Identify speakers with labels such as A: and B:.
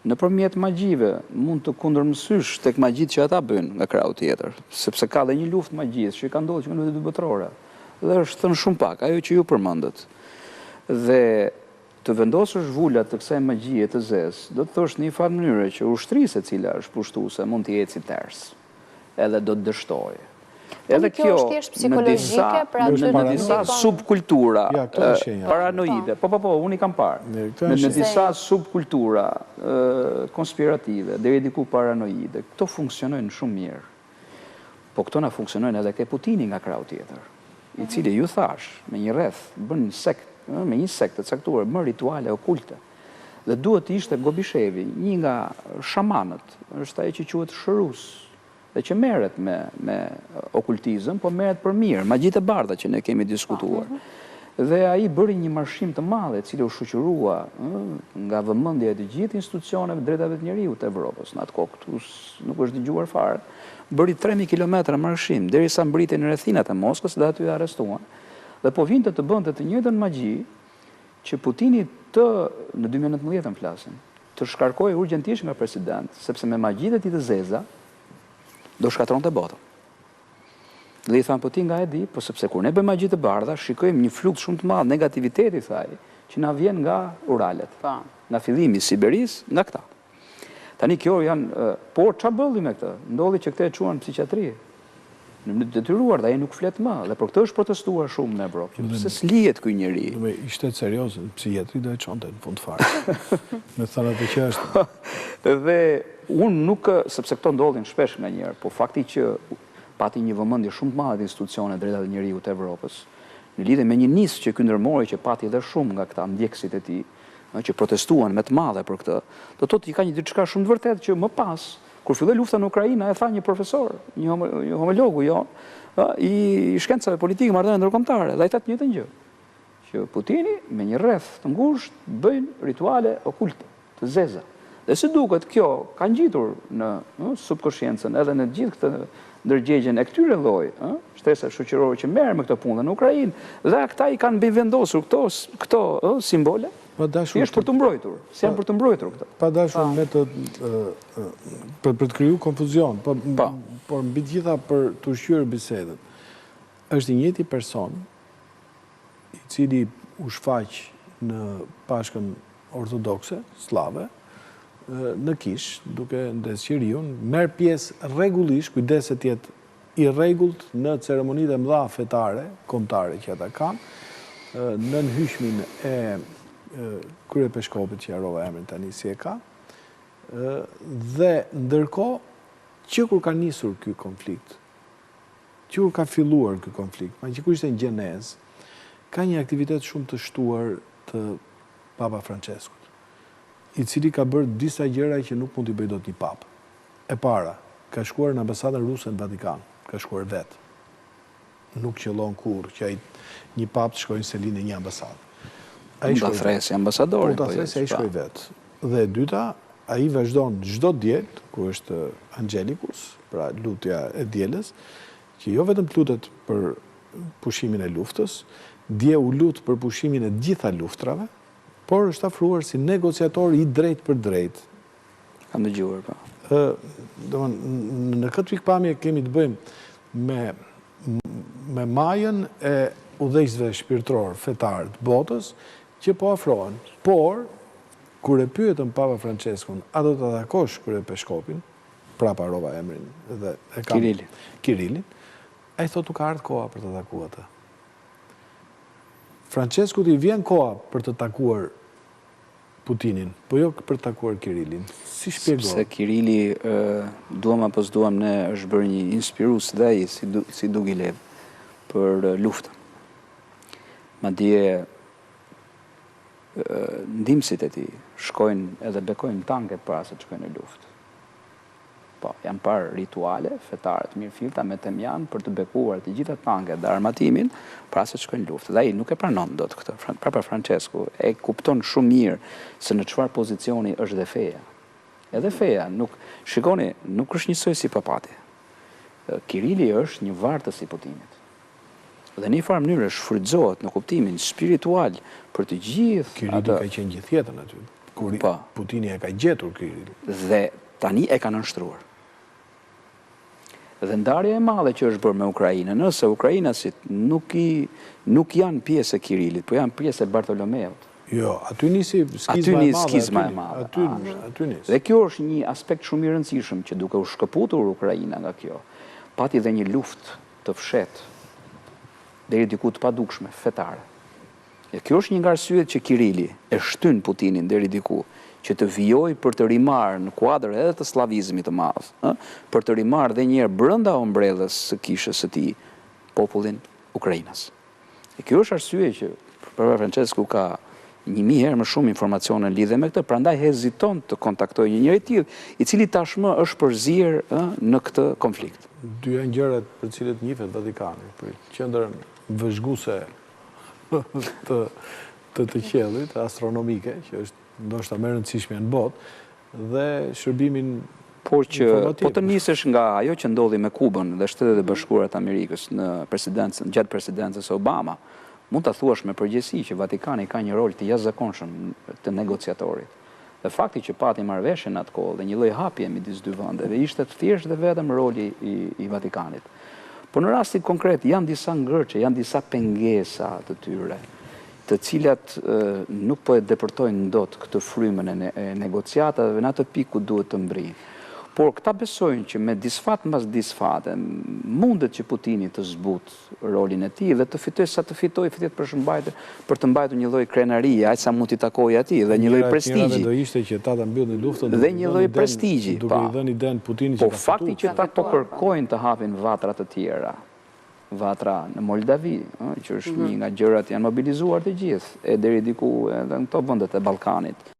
A: nëpërmjet magjive mund të kundërmësysh tek magjit që ata bëjnë nga krau tjetër, sepse ka dhe një luftë magjisë që ka ndodhur që në 2 botërore. Dhe është thënë shumë pak, ajo që ju përmendët. Dhe të vendosësh vullat të kësaj magjie të zezë, do të thosh në një farë mënyrë që ushtrisë e cila është pushtuese mund të jetë si ters, edhe do të dështojë. Edhe kjo në disa subkultura paranoide, po, unë i kam parë, në disa subkultura konspirative, deri diku paranoide, këto funksionojnë shumë mirë. Po këto na funksionojnë edhe ke Putini nga krau tjetër, i cili ju thash, me një rreth, bën me një sektë të caktuar, më rituale okulte. Dhe duhet të ishte Gobishevi, një nga shamanët, është ai që quhet Shërus, dhe që merret me okultizëm, po merret për mirë, magjitë e bardha që ne kemi diskutuar. Dhe ai bëri një marshim të madh, i cili u shoqërua nga vëmendja e të gjithë institucioneve drejtave të njerëzit të Evropës. Në atë kohë këtu nuk është dëgjuar fare. Bëri 3000 kilometra marshim, derisa mbritej në rrethinat e Moskës dhe aty arrestuan. Dhe po vinte të bënte të njëjtën magji që Putini në 2019 flasim, të shkarkojë urgjentisht nga president, sepse me magjitë e tij të zeza do shkatronte botën. Dhe i thanë, po ti nga e di, po sepse kur ne bëjmë magji të bardha, shikojmë një fluks shumë të madh negativiteti, thaj, që na vjen nga Uralet, nga fillimi i Siberis, nga këta. Tani kjo janë, por ç'a bëlli me këtë? Ndodhi që këte e quan psiqiatri. Në mënyrë të detyruar, dhe ai nuk flet më, dhe për këtë është protestuar shumë në Evropë. Pse s'lihet ky njeri?
B: Ishte serioz, psiqiatri do e çonte në fund fare. Me thënë atë që është.
A: Dhe unë nuk, sepse këto ndodhin shpesh nganjëherë, po fakti që pati një vëmendje shumë të madhe të institucioneve drejtave të njerëzit të Evropës, në lidhje me një nis që ky ndërmori që pati edhe shumë nga këta ndjekësit e tij, që protestuan me të madhe për këtë, do thotë që ka një diçka shumë të vërtetë që më pas, kur filloi lufta në Ukrainë, e tha një profesor, një homologu i shkencave politike, marrëdhënie ndërkombëtare, dhe ai tha të njëjtën gjë, që Putini me një rreth të ngushtë bëjnë rituale okulte, të zeza. Dhe si duket kjo ka ngjitur në subkonsciencën edhe në gjithë këtë ndërgjegjen e këtyre lloj, shtresa shoqërore që merren me këtë punë në Ukrainë, dhe ata i kanë mbivendosur këto simbole. Thjesht për të mbrojtur, si janë për të mbrojtur këto.
B: Pa dashur me për të kriju konfuzion, por mbi gjitha për të ushqyer bisedën. Është i njëjti person i cili u shfaq në Pashkën Ortodokse, slave, në Kish, duke ndes qiriun, merr pjesë rregullisht, kujdeset të jetë i rregullt në ceremonitë e mëdha fetare, kombëtare që ata kanë, në nënhyshmin e kryepeshkopit që harrova emrin tani si e ka, dhe ndërkohë që kur ka nisur ky konflikt, që kur ka filluar ky konflikt, ma që kur ishte në gjenezë, ka një aktivitet shumë të shtuar të Papa Franceskut, i cili ka bërë disa gjëra që nuk mund t'i bëjë dot një papë. E para, ka shkuar në ambasadën ruse në Vatikan, ka shkuar vetë. Nuk qëllon kur që një papë të shkojnë se linë një ambasadë.
A: Unë të thresi ambasadorin.
B: Unë të thresi, a i shkoj vetë. Dhe dyta, a i vazhdojnë gjdo djelë, ku është Angelikus, pra lutja e djeles, që jo vetëm të lutet për pushimin e luftës, dje u lutë për pushimin e gjitha luftrave, por është afruar si negociator i drejt për drejt.
A: Kam dëgjuar, pa.
B: Në këtë pikpamje kemi të bëjmë me majën e udhëheqësve shpirtëror fetar të botës që po afrohen. Por, kur e pyetën Papa Franceskun, a do të takosh kryepeshkopin, prapa harrova emrin dhe e kam Kirillin, ai thotë nuk ka ardhur koha për të takuar atë. Franceskut i vjen koha për të takuar Putinin, po jo për të takuar Kirillin. Si shpjegon?
A: Sepse Kirilli, duam apo s'duam, ne është bërë një inspirues dhe ai si Dugilev për luftën. Madje ndihmësit e tij shkojnë edhe bekojnë tanket para se të shkojnë në luftë. Po, janë parë rituale fetare të mirëfillta me temjan për të bekuar të gjitha tanket dhe armatimin para se të shkojnë në luftë. Dhe ai nuk e pranon dot këtë. Papa Francesku e kupton shumë mirë se në çfarë pozicioni është dhe feja. Edhe feja, shikoni, nuk është njësoj si papati. Kirilli është një vartës i Putinit. Dhe në një farë mënyrë shfrytëzohet në kuptimin spiritual për të gjithë...
B: Kirilli ka qenë gjithë jetën aty. kur Putini e ka gjetur Kiril.
A: Dhe tani e ka nënshtruar. Dhe ndarja e madhe që është bërë me Ukrajinën, nëse ukrainasit nuk janë pjesë e Kirilit, po janë pjesë e Bartolomeut.
B: Jo, aty nisi skizma e madhe. Aty nisi.
A: Dhe kjo është një aspekt shumë i rëndësishëm që duke u shkëputur Ukrajina nga kjo, pati dhe një luftë të fshetë deri diku të padukshme, fetare. E kjo është një nga arsyet që Kirili e shtyn Putinin deri diku, që të vijoj për të rimarë në kuadër edhe të slavizmit të madh, për të rimarë dhe njerë brënda ombrellës së kishës së tij popullin Ukrajinas. E kjo është arsye që Papa Francesku ka 1000 herë më shumë informacione në lidhje me këtë, prandaj heziton të kontaktojë një njeri tillë, i cili tashmë është përzier në këtë konflikt.
B: Dy janë gjërat për të cilët njihet Vatikani, për qendrën vëzhguese të qiellit, astronomike, që është ndoshta më e rëndësishme në botë, dhe shërbimin informativ.
A: Po të nisesh nga ajo që ndodhi me Kubën dhe Shtetet e Bashkuara të Amerikës gjatë presidencës Obama, mund të thuash me përgjegjësi që Vatikani ka një rol të jashtëzakonshëm të negociatorit. Dhe fakti që pati marrëveshjen atë kohë dhe një lloj hapje midis dy vendeve ishte thjesht dhe vetëm roli i Vatikanit. Po në rastin konkret janë disa ngërçe, janë disa pengesa të tyre, të cilat nuk po e depërtojnë dot këtë frymën e negociatave në atë pikë ku duhet të mbrijnë. Por këta besojnë që me disfat mbas disfate mundet që Putini të zbut rolin e tij dhe të fitoj sa të fitoj për të mbajtur një lloj krenarie, aq sa mund t'i takojë atij dhe një lloj prestigji.
B: Do ishte që ta mbyllnin luftën
A: dhe një lloj prestigji.
B: Duke i dhënë iden Putinit
A: që ka fakti që ata po kërkojnë të hapin vatra të tjera. Vatra në Moldavi, që është një nga gjërat janë mobilizuar të gjithë, e deri diku edhe në këto vendet e Ballkanit.